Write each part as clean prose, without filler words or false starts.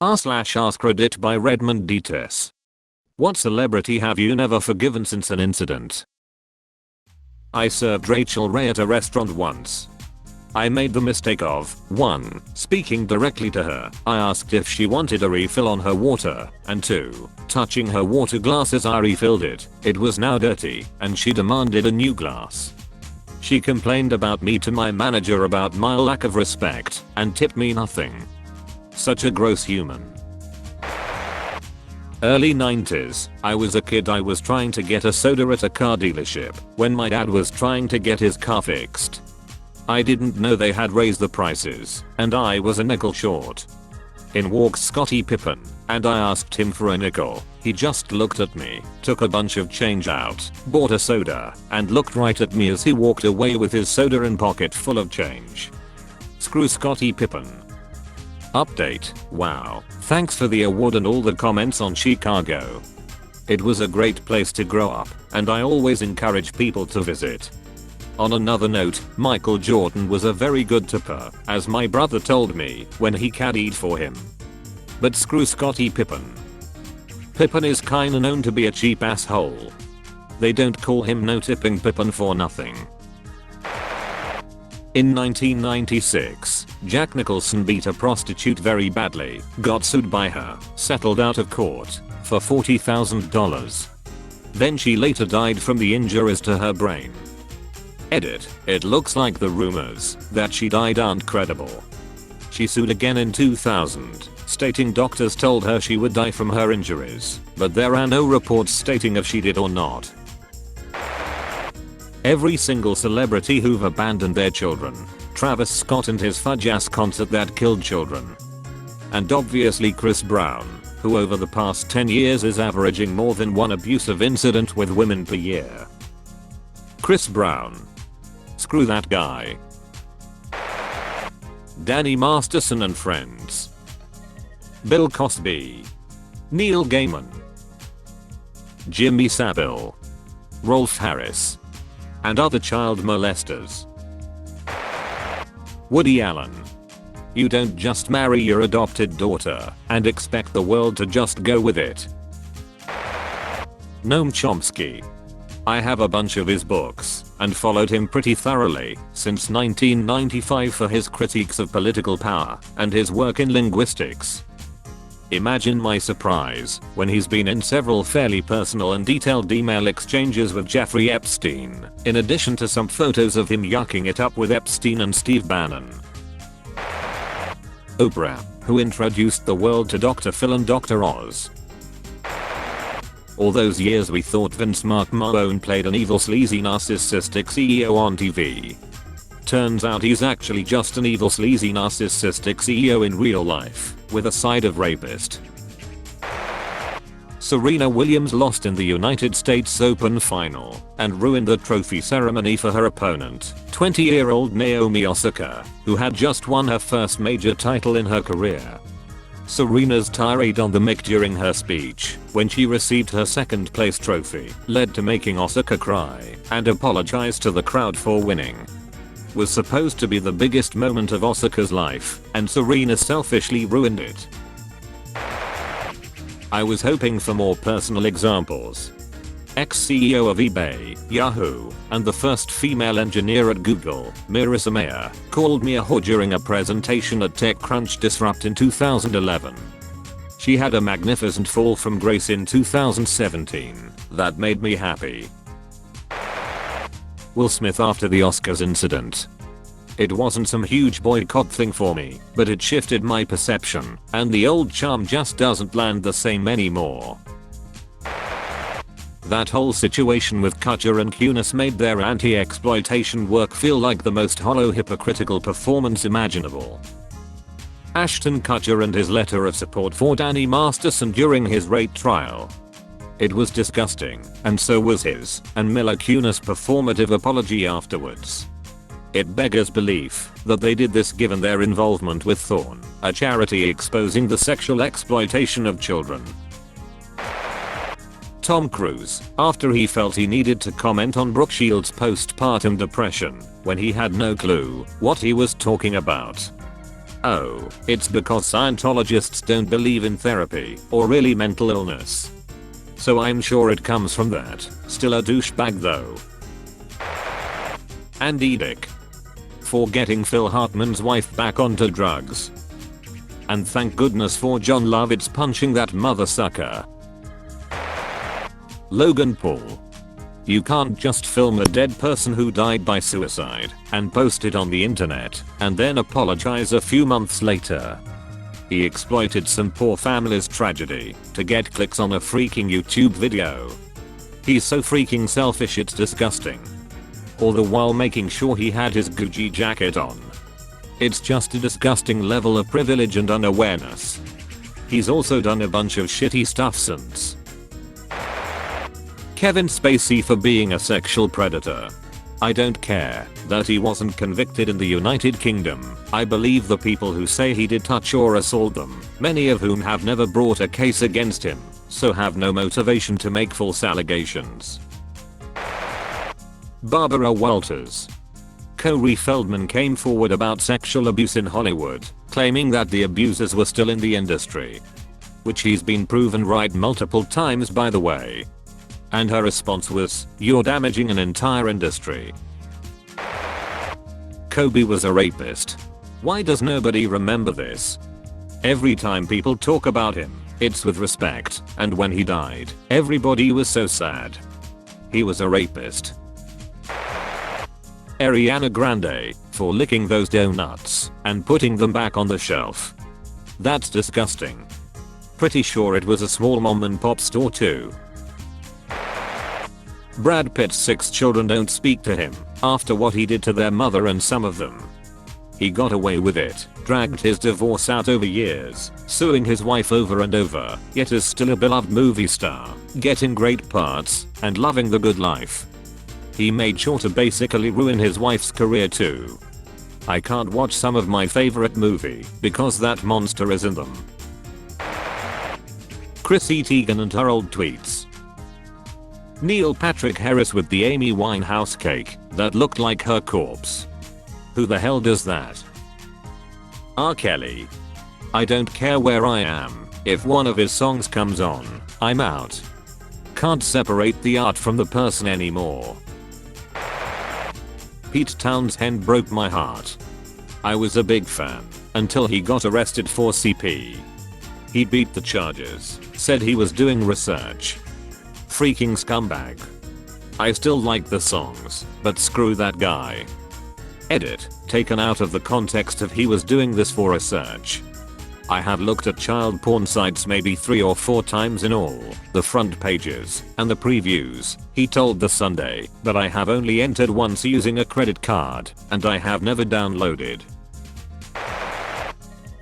r/AskReddit by Redmond Dtes. What celebrity have you never forgiven since an incident? I served Rachel Ray at a restaurant once. I made the mistake of 1. Speaking directly to her. I asked if she wanted a refill on her water, and 2. Touching her water glass as I refilled it. It was now dirty, and she demanded a new glass. She complained about me to my manager about my lack of respect, and tipped me nothing. Such a gross human. Early 90s, I was a kid. I was trying to get a soda at a car dealership when my dad was trying to get his car fixed. I didn't know they had raised the prices, and I was a nickel short. In walks Scottie Pippen, and I asked him for a nickel. He just looked at me, took a bunch of change out, bought a soda, and looked right at me as he walked away with his soda and pocket full of change. Screw Scottie Pippen. Update. Wow, thanks for the award and all the comments on Chicago. It was a great place to grow up, and I always encourage people to visit. On another note, Michael Jordan was a very good tipper, as my brother told me when he caddied for him. But screw Scottie Pippen. Pippen is kinda known to be a cheap asshole. They don't call him no tipping Pippen for nothing. In 1996, Jack Nicholson beat a prostitute very badly, got sued by her, settled out of court for $40,000. Then she later died from the injuries to her brain. Edit. It looks like the rumors that she died aren't credible. She sued again in 2000, stating doctors told her she would die from her injuries, but there are no reports stating if she did or not. Every single celebrity who've abandoned their children. Travis Scott and his fudge ass concert that killed children. And obviously Chris Brown, who over the past 10 years is averaging more than one abusive incident with women per year. Chris Brown. Screw that guy. Danny Masterson and friends. Bill Cosby. Neil Gaiman. Jimmy Savile. Rolf Harris. And other child molesters. Woody Allen. You don't just marry your adopted daughter and expect the world to just go with it. Noam Chomsky. I have a bunch of his books and followed him pretty thoroughly since 1995 for his critiques of political power and his work in linguistics. Imagine my surprise when he's been in several fairly personal and detailed email exchanges with Jeffrey Epstein, in addition to some photos of him yucking it up with Epstein and Steve Bannon. Oprah, who introduced the world to Dr. Phil and Dr. Oz. All those years we thought Vince McMahon played an evil sleazy narcissistic CEO on TV. Turns out he's actually just an evil sleazy narcissistic CEO in real life, with a side of rapist. Serena Williams lost in the United States Open final and ruined the trophy ceremony for her opponent, 20-year-old Naomi Osaka, who had just won her first major title in her career. Serena's tirade on the mic during her speech, when she received her second place trophy, led to making Osaka cry and apologize to the crowd for winning. Was supposed to be the biggest moment of Osaka's life, and Serena selfishly ruined it. I was hoping for more personal examples. Ex-CEO of eBay, Yahoo, and the first female engineer at Google, Marissa Mayer, called me a whore during a presentation at TechCrunch Disrupt in 2011. She had a magnificent fall from grace in 2017 that made me happy. Will Smith after the Oscars incident. It wasn't some huge boycott thing for me, but it shifted my perception, and the old charm just doesn't land the same anymore. That whole situation with Kutcher and Kunis made their anti-exploitation work feel like the most hollow, hypocritical performance imaginable. Ashton Kutcher and his letter of support for Danny Masterson during his rape trial. It was disgusting, and so was his and Mila Kunis' performative apology afterwards. It beggars belief that they did this given their involvement with Thorn, a charity exposing the sexual exploitation of children. Tom Cruise, after he felt he needed to comment on Brooke Shields' postpartum depression when he had no clue what he was talking about. Oh, it's because Scientologists don't believe in therapy or really mental illness. So I'm sure it comes from that. Still a douchebag though. Andy Dick. For getting Phil Hartman's wife back onto drugs. And thank goodness for John Lovitz punching that mother sucker. Logan Paul. You can't just film a dead person who died by suicide and post it on the internet and then apologize a few months later. He exploited some poor family's tragedy to get clicks on a freaking YouTube video. He's so freaking selfish it's disgusting. All the while making sure he had his Gucci jacket on. It's just a disgusting level of privilege and unawareness. He's also done a bunch of shitty stuff since. Kevin Spacey for being a sexual predator. I don't care that he wasn't convicted in the United Kingdom. I believe the people who say he did touch or assault them, many of whom have never brought a case against him, so have no motivation to make false allegations. Barbara Walters. Corey Feldman came forward about sexual abuse in Hollywood, claiming that the abusers were still in the industry. Which he's been proven right multiple times by the way. And her response was, "You're damaging an entire industry." Kobe was a rapist. Why does nobody remember this? Every time people talk about him, it's with respect, and when he died, everybody was so sad. He was a rapist. Ariana Grande, for licking those donuts and putting them back on the shelf. That's disgusting. Pretty sure it was a small mom and pop store too. Brad Pitt's 6 children don't speak to him after what he did to their mother and some of them. He got away with it, dragged his divorce out over years, suing his wife over and over, yet is still a beloved movie star, getting great parts, and loving the good life. He made sure to basically ruin his wife's career too. I can't watch some of my favorite movie because that monster is in them. Chrissy Teigen and her old tweets. Neil Patrick Harris with the Amy Winehouse cake that looked like her corpse. Who the hell does that? R. Kelly. I don't care where I am, if one of his songs comes on, I'm out. Can't separate the art from the person anymore. Pete Townsend broke my heart. I was a big fan until he got arrested for CP. He beat the charges, said he was doing research. Freaking scumbag. I still like the songs, but screw that guy. Edit, taken out of the context of he was doing this for research. I have looked at child porn sites maybe 3 or 4 times in all, the front pages, and the previews, he told The Sunday, but I have only entered once using a credit card, and I have never downloaded.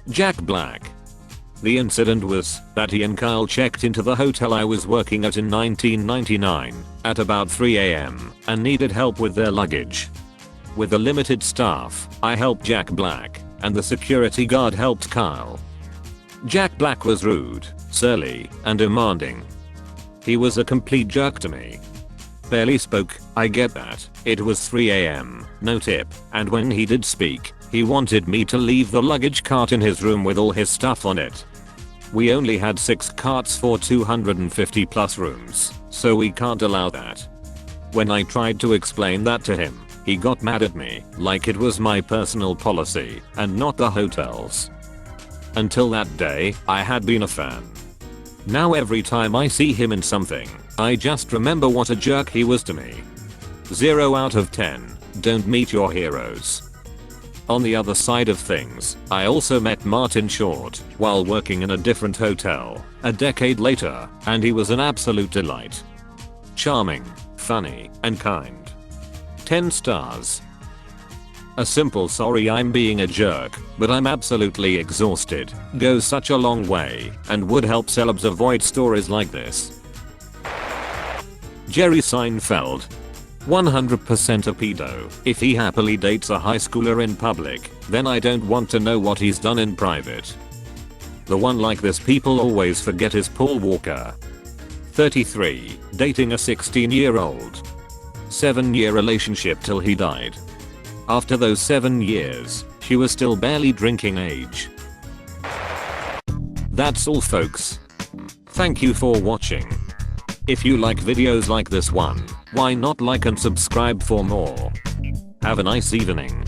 Jack Black. The incident was that he and Kyle checked into the hotel I was working at in 1999 at about 3 AM and needed help with their luggage. With a limited staff, I helped Jack Black, and the security guard helped Kyle. Jack Black was rude, surly, and demanding. He was a complete jerk to me. Barely spoke, I get that, it was 3 AM, no tip, and when he did speak, he wanted me to leave the luggage cart in his room with all his stuff on it. We only had 6 carts for 250 plus rooms, so we can't allow that. When I tried to explain that to him, he got mad at me, like it was my personal policy, and not the hotel's. Until that day, I had been a fan. Now every time I see him in something, I just remember what a jerk he was to me. 0 out of 10, don't meet your heroes. On the other side of things, I also met Martin Short while working in a different hotel a decade later, and he was an absolute delight. Charming, funny, and kind. 10 stars. A simple sorry I'm being a jerk, but I'm absolutely exhausted goes such a long way and would help celebs avoid stories like this. Jerry Seinfeld. 100% a pedo. If he happily dates a high schooler in public, then I don't want to know what he's done in private. The one like this people always forget is Paul Walker. 33, dating a 16-year-old. 7-year relationship till he died. After those 7 years, you were still barely drinking age. That's all folks. Thank you for watching. If you like videos like this one, why not like and subscribe for more? Have a nice evening.